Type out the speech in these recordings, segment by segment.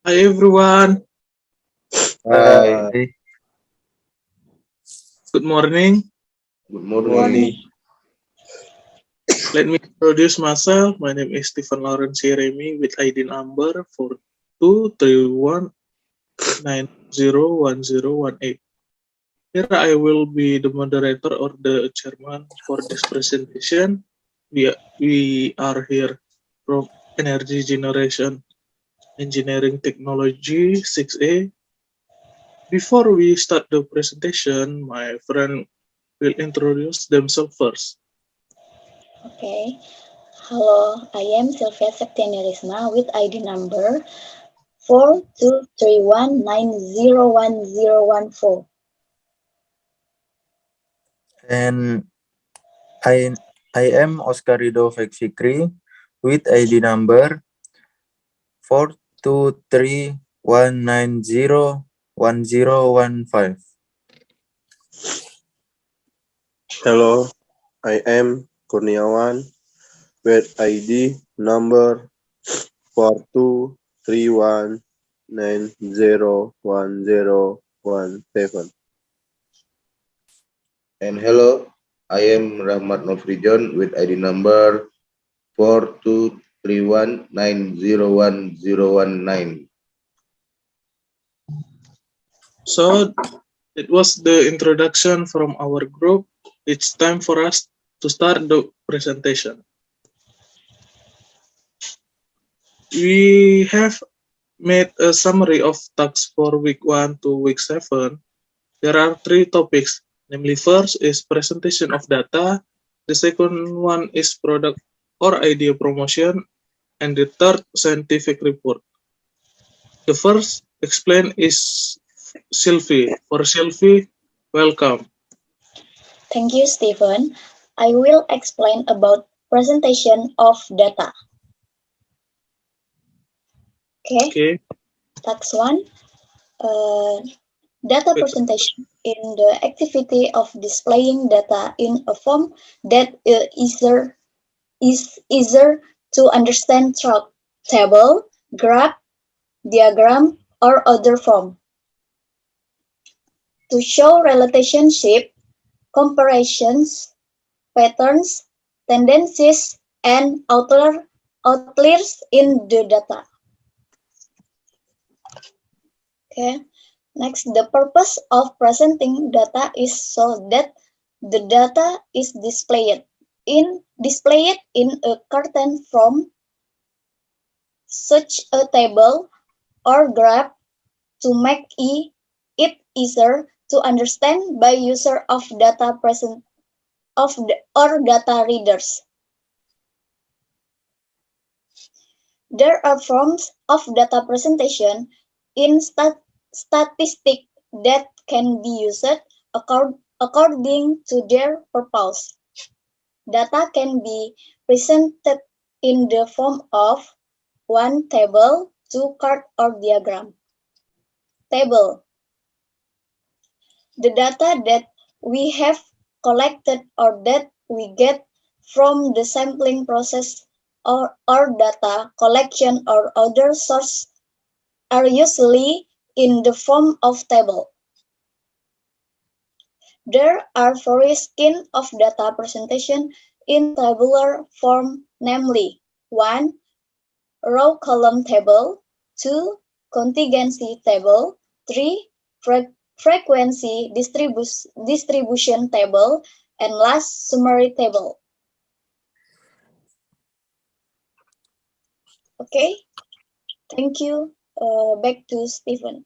Hi everyone, Hi, good morning. good Morning. morning. Let me introduce myself. My name is Stephen Lawrence Jeremy with ID number 4231901018. Here I will be the moderator or the chairman for this presentation. We are here from Energy Generation Engineering Technology 6A. Before we start the presentation, my friend will introduce themselves first. Okay. Hello, I am Sylvia Septianerisma with ID number 4231901014. And I am Oscar Rido Fikri with ID number 42319010115. Hello, I am Kurniawan with ID number 4231901017. And hello, I am Rahmat Nofrijon with ID number 42319011019. So it was the introduction from our group. It's time for us to start the presentation. We have made a summary of tasks for week 1 to week 7. There are 3 topics, namely first is presentation of data, the second one is product or idea promotion, and the third scientific report. The first explain is Sylvie. For Sylvie, welcome. Thank you, Stephen. I will explain about presentation of data. Okay, Okay. task 1. Data Wait. presentation in the activity of displaying data in a form that is easier to understand through table, graph, diagram, or other form. To show relationship, comparisons, patterns, tendencies, and outliers in the data. Okay. Next, the purpose of presenting data is so that the data is displayed in a cartoon form, such a table or graph, to make it easier to understand by user of data present or data readers. There are forms of data presentation in statistics that can be used according to their purpose. Data can be presented in the form of one table, two chart or diagram. Table. The data that we have collected or that we get from the sampling process or data collection or other source are usually in the form of table. There are various kinds of data presentation in tabular form, namely 1. Row column table, 2. Contingency table, 3. Frequency distribution table, and last summary table. Okay, thank you. Back to Stephen.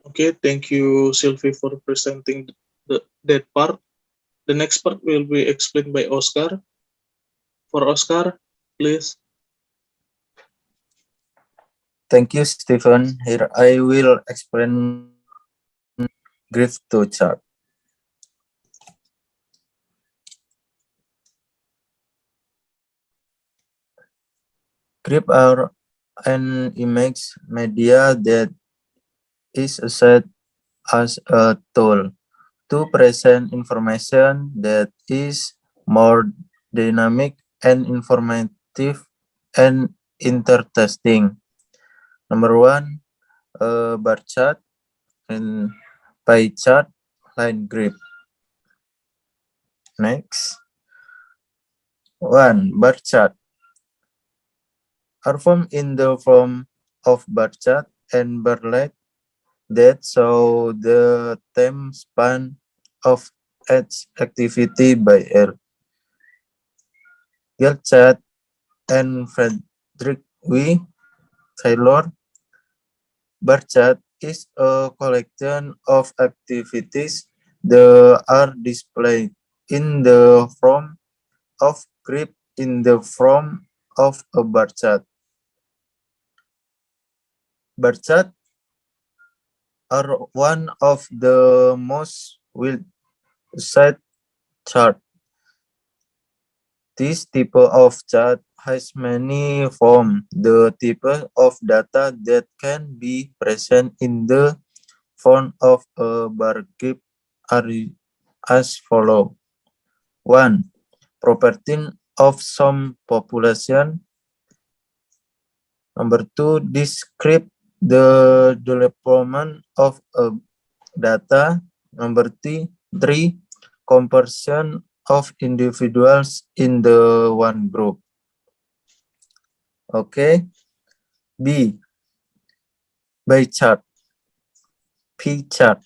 Okay, thank you, Sylvie, for presenting that part. The next part will be explained by Oscar. For Oscar, please. Thank you, Stephen. Here I will explain graph to chart. Graph are an image media that is used as a tool to present information that is more dynamic and informative and interesting. Number 1, bar chart and pie chart, line graph. Next, 1. Bar chart are formed in the form of bar chart and bar line that show the time span of each activity by R. Gilchat and Frederick W. Taylor. Bar chart is a collection of activities that are displayed in the form of graph in the form of a bar chart. Bar chart are one of the most well-used chart. This type of chart has many forms. The type of data that can be present in the form of a bar graph are as follows. 1. Property of some population. Number 2. Describe the development of a data. Number 3. Comparison of individuals in the one group. Okay. B. Pie chart. P chart.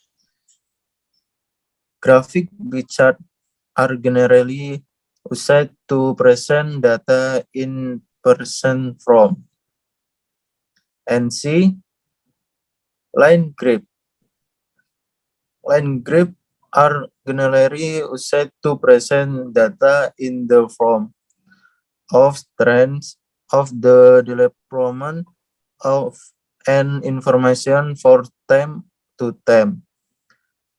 Graphic pie chart are generally used to present data in person form. And C. Line graph. Line graph are generally used to present data in the form of trends of the development of an information for time to time.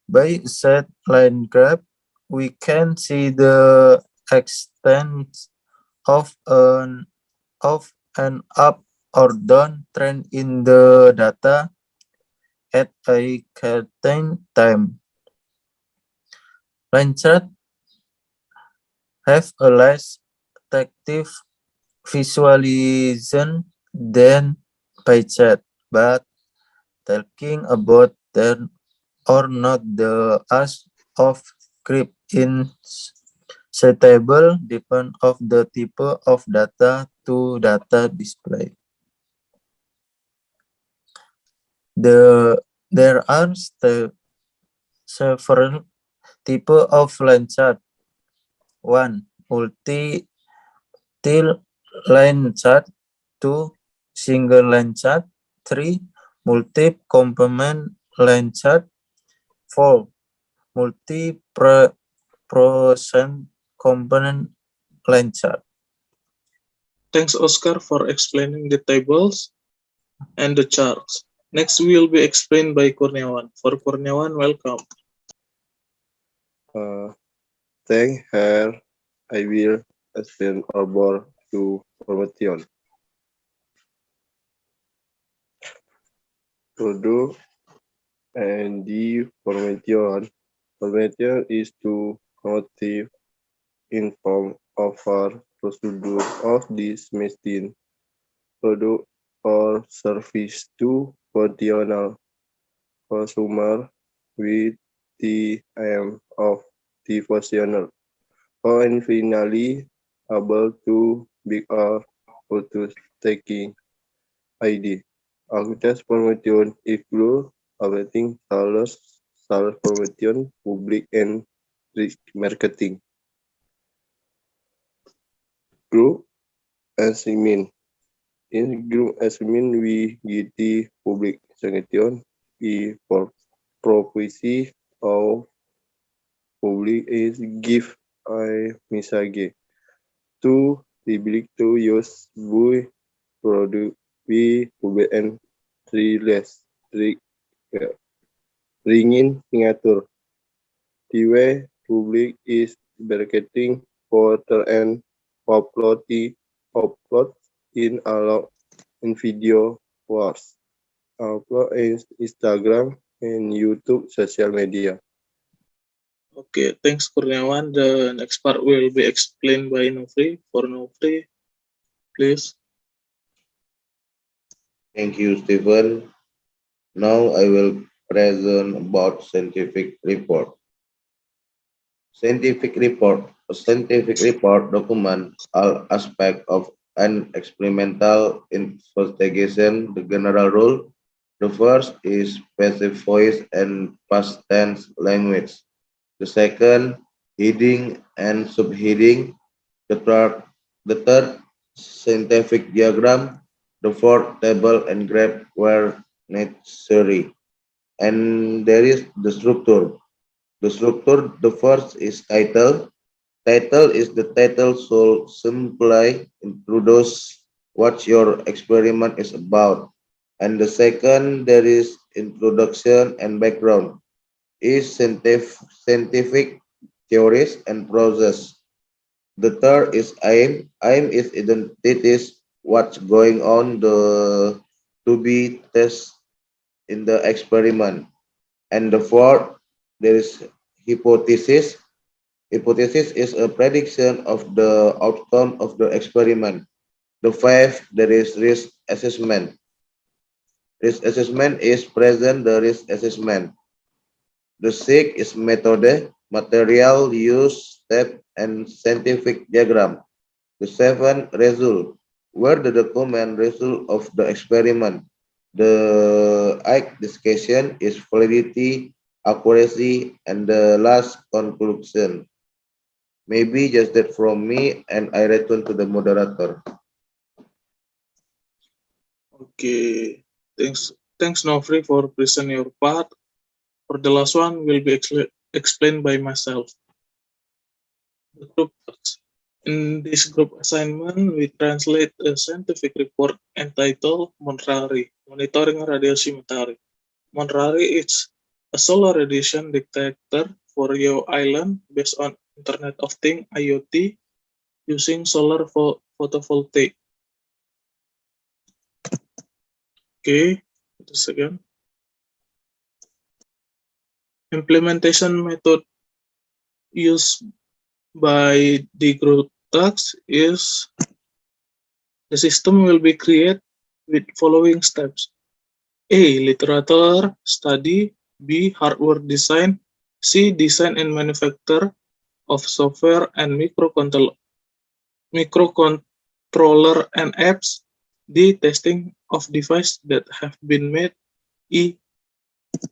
By set line graph, we can see the extent of an up or down trend in the data at a certain time. Line chart have a less active visualization than pie chart, but talking about them or not the as of graph in table depend of the type of data to data display. There are several types of line chart. 1. Multi-line chart. 2. Single line chart. 3. Multi-component line chart. 4. Multi-percent component line chart. Thanks, Oscar, for explaining the tables and the charts. Next will be explained by Kurniawan. For Kurniawan, welcome. Thank her. I will explain arbor to formation. Product and the formation. Formation is to motive inform offer procedure of this machine, product or service to potential consumer with the aim of devotional and finally able to be or to taking ID. Aktivitas promotion include awaiting sales promotion, public and risk marketing. Group assignment. In group assignment, we get the public sanction for prophecy of public is give a message to public to use by product we public and less ringin signature. The way public is marketing for and upload in allow in video wars, upload in Instagram and YouTube social media. Okay, thanks Kurniawan. The next part will be explained by Nofri. For Nofri, please. Thank you, Stephen. Now I will present about scientific report. Scientific report. A scientific report documents all aspects of an experimental investigation. The general rule. The first is passive voice and past tense language. The second, heading and subheading. The third, scientific diagram. The fourth, table and graph where necessary. And there is the structure. The structure, the first is title. Title is the title so simply introduce what your experiment is about. And the second, there is introduction and background, is scientific theories and process. The third is aim. Aim is identities what's going on the to be tested in the experiment. And the fourth, there is hypothesis. Hypothesis is a prediction of the outcome of the experiment. The fifth, there is risk assessment. Risk assessment is present the risk assessment. The sixth is method, material use, step, and scientific diagram. The seventh, result, where the document result of the experiment. The eighth discussion is validity, accuracy, and the last conclusion. Maybe just that from me, and I return to the moderator. Okay, thanks Nofri for presenting your part. For the last one will be explained by myself. The group tasks. In this group assignment, we translate a scientific report entitled MONRARI, Monitoring Radiasi Matahari. MONRARI is a solar radiation detector for your island based on Internet of Things IoT using solar photovoltaic. Okay, just again. Implementation method used by the group tasks is the system will be created with following steps. A. Literature study. B. Hardware design. C. Design and manufacture of software and microcontroller and apps. D. Testing of devices that have been made. E.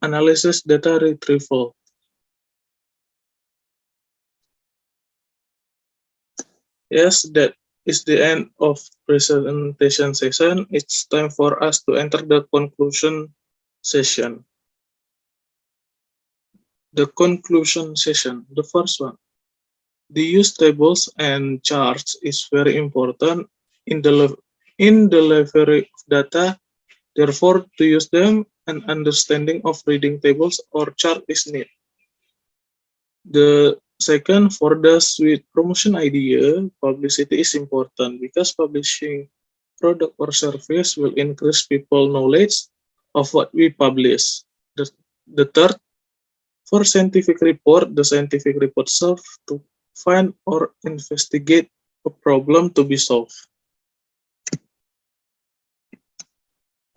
Analysis data retrieval. Yes, that is the end of presentation session. It's time for us to enter the conclusion session. The conclusion session, the first one. The use tables and charts is very important in the delivery of data. Therefore, to use them, an understanding of reading tables or chart is needed. The second, for the suite promotion idea, publicity is important because publishing product or service will increase people knowledge of what we publish. The third, for scientific report, the scientific report serves to find or investigate a problem to be solved.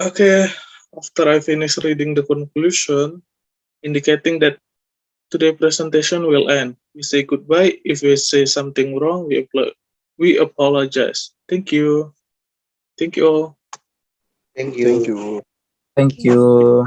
Okay, after I finish reading the conclusion, indicating that today's presentation will end. We say goodbye. If we say something wrong, we apologize. Thank you. Thank you all. Thank you. Thank you. Thank you.